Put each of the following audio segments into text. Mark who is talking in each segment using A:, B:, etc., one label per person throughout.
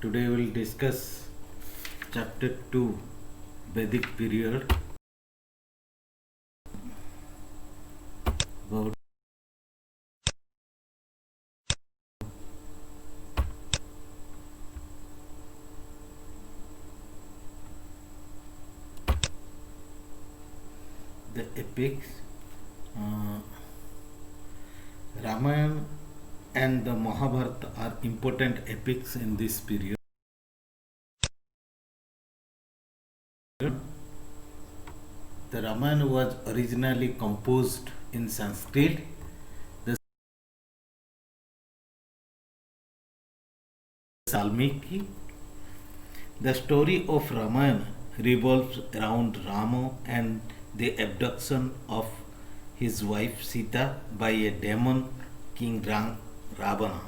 A: Today we will discuss chapter 2 Vedic period about the epics. Uh, Ramayana and the Mahabharata are important epics in this period. The Ramayana was originally composed in Sanskrit. The Valmiki. The story of Ramayana revolves around Rama and the abduction of his wife Sita by a demon king Ravana.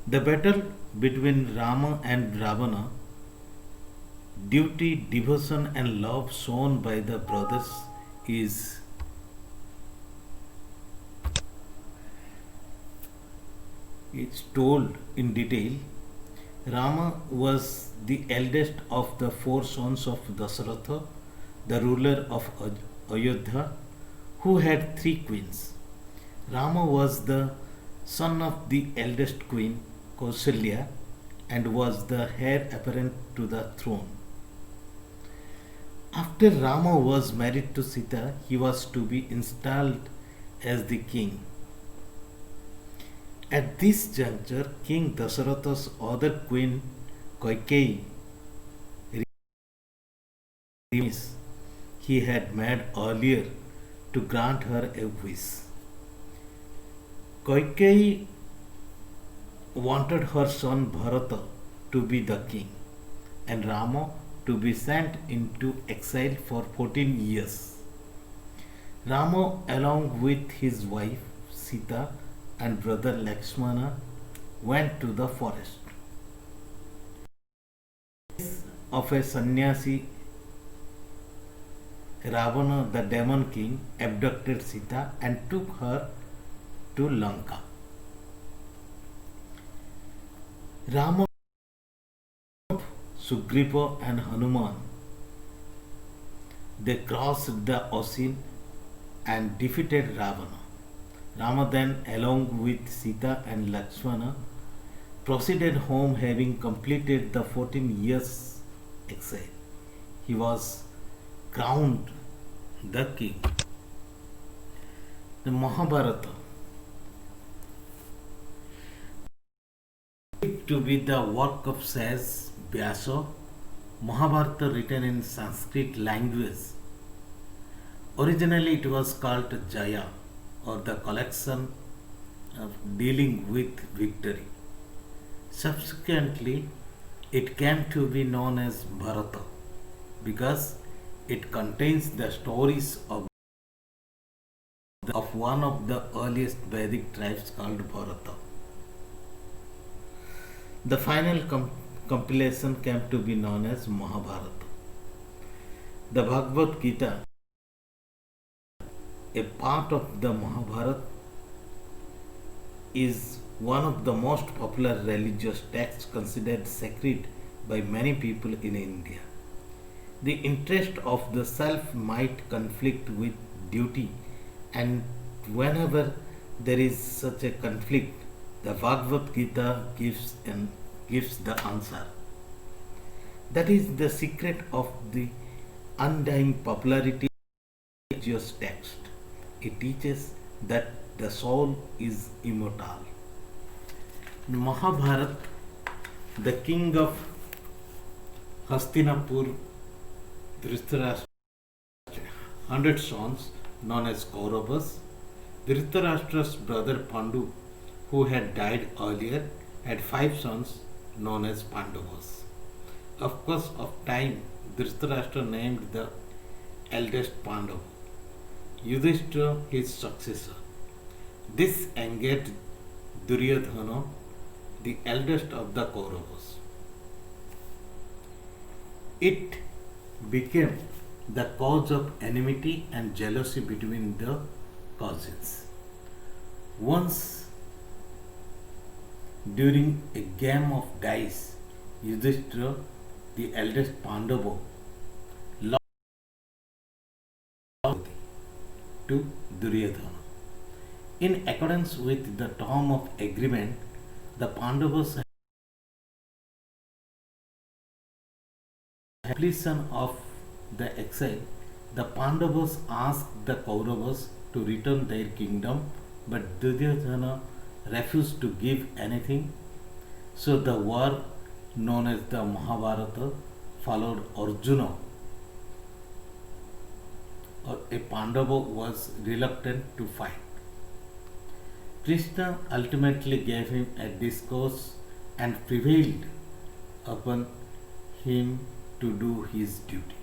A: The battle between Rama and Ravana, duty, devotion, and love shown by the brothers is told in detail. Rama was the eldest of the four sons of Dasharatha, the ruler of Ayodhya, who had three queens. Rama was the son of the eldest queen, Kausalya, and was the heir apparent to the throne. After Rama was married to Sita, he was to be installed as the king. At this juncture, King Dasharatha's other queen, Kaikeyi, he had made earlier to grant her a wish. Kaikeyi wanted her son Bharata to be the king and Rama to be sent into exile for 14 years. Rama, along with his wife Sita and brother Lakshmana, went to the forest. Of a sannyasi, Ravana, the demon king, abducted Sita and took her to Lanka. Rama, Sugriva, and Hanuman, they crossed the ocean and defeated Ravana. Rama then, along with Sita and Lakshmana, proceeded home having completed the 14 years exile. He was crowned the king. The Mahabharata to be the work of Sage Vyasa. Mahabharata written in Sanskrit language. Originally it was called Jaya, or the collection of dealing with victory. Subsequently, it came to be known as Bharata because it contains the stories of one of the earliest Vedic tribes called Bharata. The final compilation came to be known as Mahabharata. The Bhagavad Gita, a part of the Mahabharata, is one of the most popular religious texts considered sacred by many people in India. The interest of the self might conflict with duty, and whenever there is such a conflict, the Bhagavad Gita gives the answer. That is the secret of the undying popularity of religious text. It teaches that the soul is immortal. In Mahabharata, the king of Hastinapur, Dhritarashtra, 100 sons known as Kauravas. Dhritarashtra's brother Pandu, who had died earlier, had 5 sons known as Pandavas. Of course, of time, Dhritarashtra named the eldest Pandava, Yudhishthira his successor. This angered Duryodhana, the eldest of the Kauravas. It became the cause of enmity and jealousy between the cousins. Once During a game of dice, Yudhishthira, the eldest Pandava, lost to Duryodhana. In accordance with the term of agreement, the Pandavas completion of the exile, the Pandavas asked the Kauravas to return their kingdom, but Duryodhana refused to give anything. So the war known as the Mahabharata followed Arjuna. A Pandava was reluctant to fight. Krishna ultimately gave him a discourse and prevailed upon him to do his duty.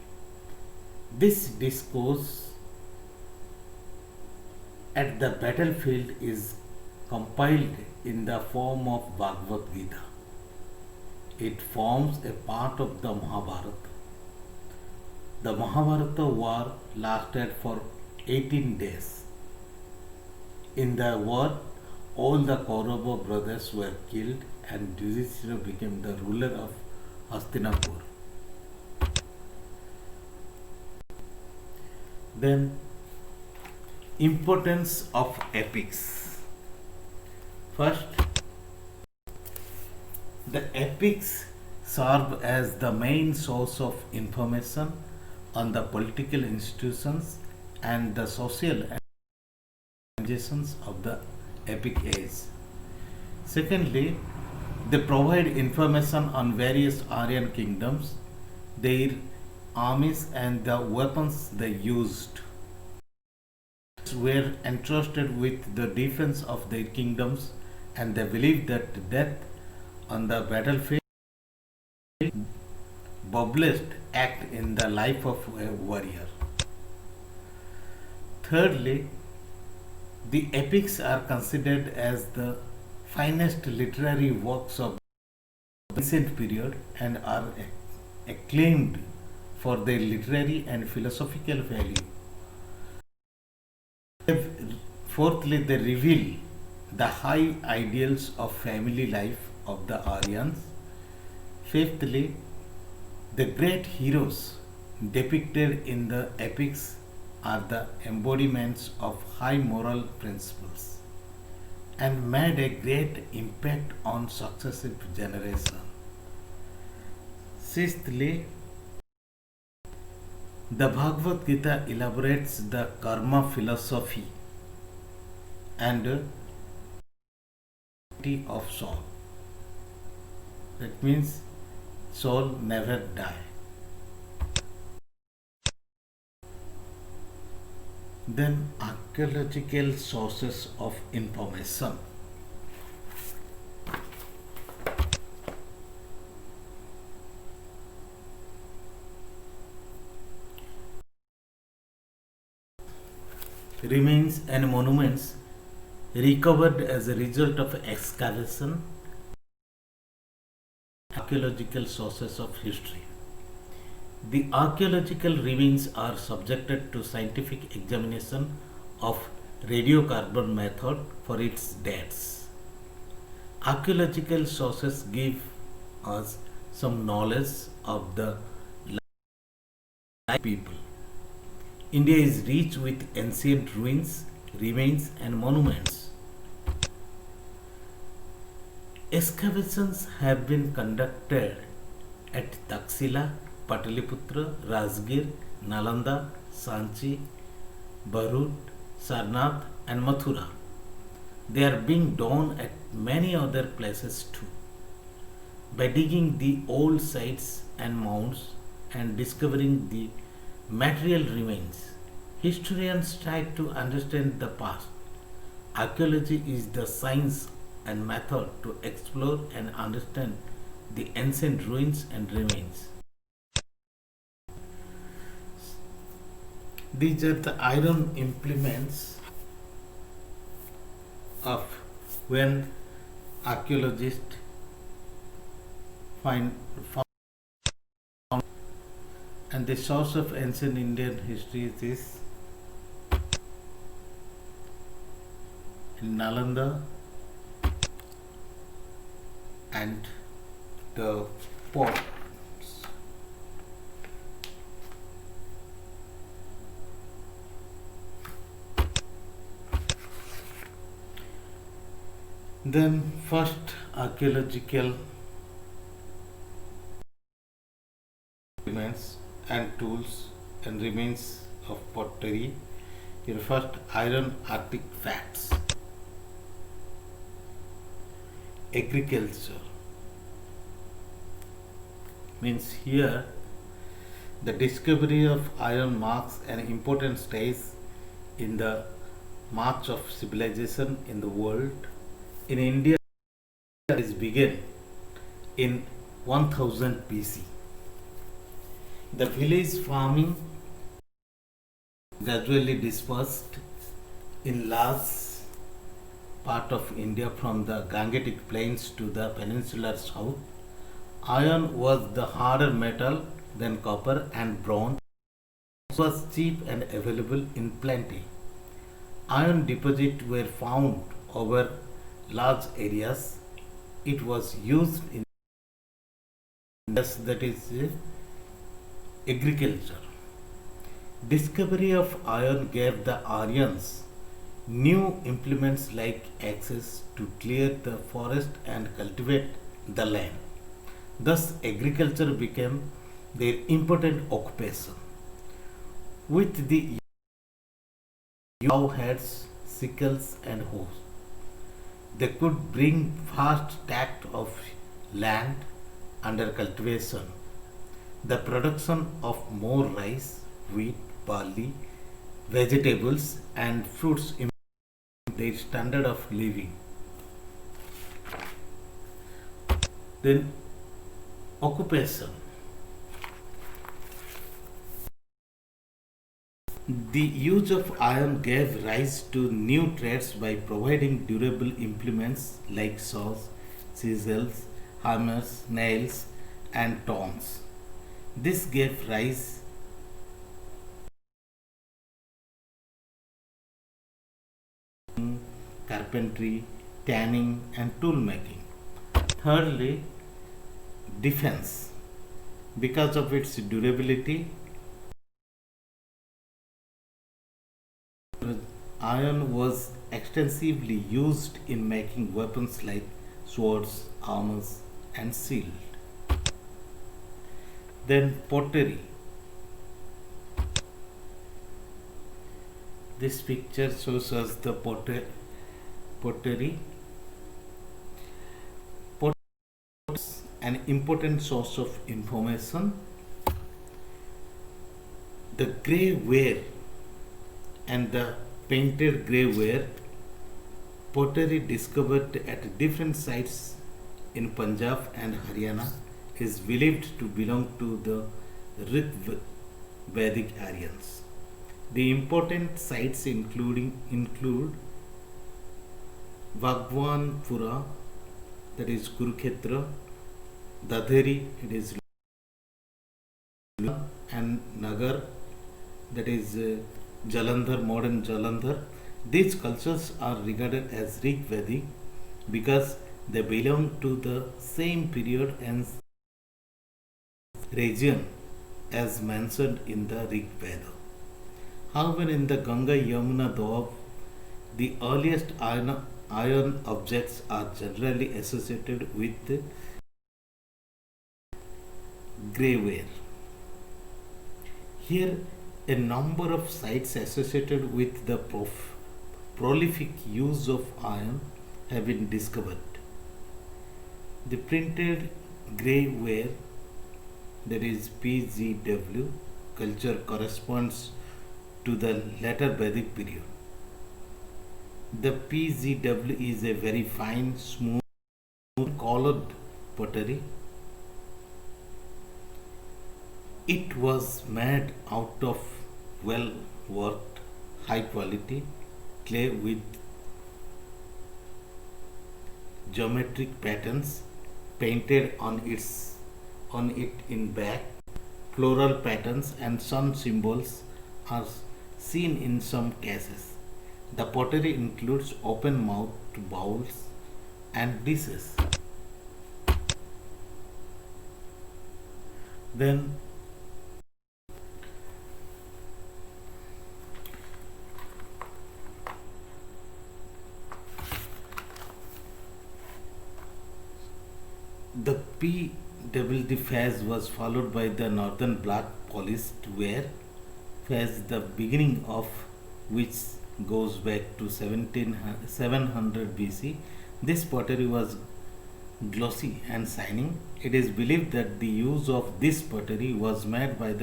A: This discourse at the battlefield is compiled in the form of Bhagavad Gita. It forms a part of the Mahabharata. The Mahabharata war lasted for 18 days. In the war, all the Kaurava brothers were killed and Yudhishthira became the ruler of Hastinapur. Then, importance of epics. First, the epics serve as the main source of information on the political institutions and the social organizations of the epic age. Secondly, they provide information on various Aryan kingdoms, their armies, and the weapons they used. Were entrusted with the defense of their kingdoms, and they believed that death on the battlefield noblest act in the life of a warrior. Thirdly, the epics are considered as the finest literary works of the ancient period and are acclaimed for their literary and philosophical value. Fourthly, they reveal the high ideals of family life of the Aryans. Fifthly, the great heroes depicted in the epics are the embodiments of high moral principles and made a great impact on successive generations. Sixthly, the Bhagavad Gita elaborates the karma philosophy and of soul. That means soul never die. Then archaeological sources of information. Remains and monuments recovered as a result of excavation. Archaeological sources of history. The archaeological remains are subjected to scientific examination of radiocarbon method for its dates. Archaeological sources give us some knowledge of the people. India is rich with ancient ruins, remains, and monuments. Excavations have been conducted at Taxila, Pataliputra, Rajgir, Nalanda, Sanchi, Bharut, Sarnath, and Mathura. They are being done at many other places too. By digging the old sites and mounds and discovering the material remains, historians try to understand the past. Archaeology is the science and method to explore and understand the ancient ruins and remains. These are the iron implements of when archaeologists found, and the source of ancient Indian history is in Nalanda, and the pots. Then first archaeological remains and tools and remains of pottery. Here first iron artifacts. Agriculture means here the discovery of iron marks an important stage in the march of civilization in the world. In India, it began in 1000 BC. The village farming gradually dispersed in large part of India from the Gangetic plains to the peninsular south. Iron was the harder metal than copper and bronze. It was cheap and available in plenty. Iron deposits were found over large areas. It was used in that is agriculture. Discovery of iron gave the Aryans new implements like axes to clear the forest and cultivate the land. Thus, agriculture became their important occupation. With the heads, sickles, and hoes, they could bring vast tract of land under cultivation. The production of more rice, wheat, barley, vegetables, and fruits improved their standard of living. Then, occupation. The use of iron gave rise to new trades by providing durable implements like saws, chisels, hammers, nails, and tongs. This gave rise to carpentry, tanning, and tool making. Thirdly, defense. Because of its durability, iron was extensively used in making weapons like swords, armors, and shield. Then pottery. This picture shows us the pottery. Pottery is an important source of information. The grey ware and the painted grey ware pottery discovered at different sites in Punjab and Haryana is believed to belong to the Rig Vedic Aryans. The important sites include Bhagwanpura, that is Kurukshetra, Dadheri, it is and Nagar, that is Jalandhar, modern Jalandhar. These cultures are regarded as Rig Vedic because they belong to the same period and region as mentioned in the Rig Veda. However, in the Ganga Yamuna Doab, the earliest iron objects are generally associated with grey ware. Here, a number of sites associated with the prolific use of iron have been discovered. The printed grey ware, that is PGW, culture corresponds to the later Vedic period. The PGW is a very fine, smooth, colored pottery. It was made out of well worked, high quality clay with geometric patterns painted on it in black. Floral patterns and sun symbols are seen in some cases. The pottery includes open mouthed bowls and dishes. Then the PWD phase was followed by the Northern Black Police where phase the beginning of which goes back to 700 BC. This pottery was glossy and shining. It is believed that the use of this pottery was made by the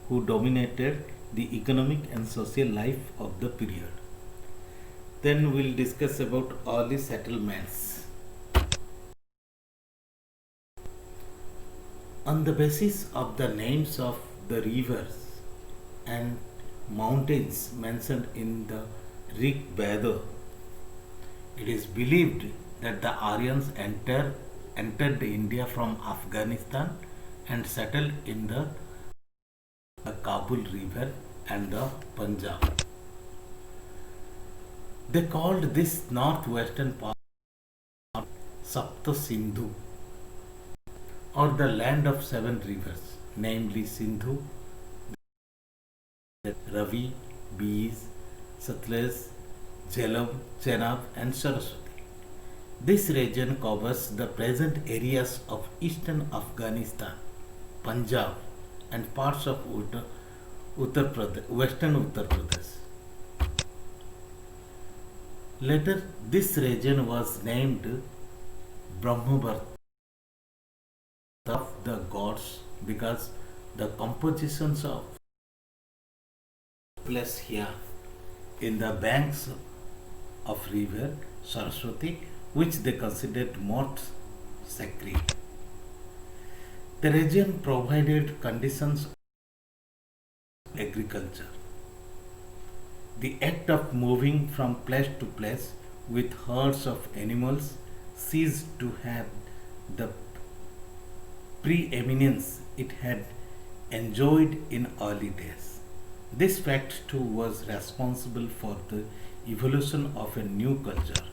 A: who dominated the economic and social life of the period. Then we'll discuss about early settlements. On the basis of the names of the rivers and mountains mentioned in the Rig Veda, it is believed that the Aryans entered India from Afghanistan and settled in the Kabul River and the Punjab. They called this northwestern part Sapta Sindhu or the land of seven rivers, namely Sindhu, Ravi, Bees, Satluj, Jhelum, Chenab, and Saraswati. This region covers the present areas of eastern Afghanistan, Punjab, and parts of western Uttar Pradesh. Later, this region was named Brahmavart of the gods because the compositions of place here in the banks of river Saraswati, which they considered most sacred. The region provided conditions of agriculture. The act of moving from place to place with herds of animals ceased to have the preeminence it had enjoyed in early days. This fact too was responsible for the evolution of a new culture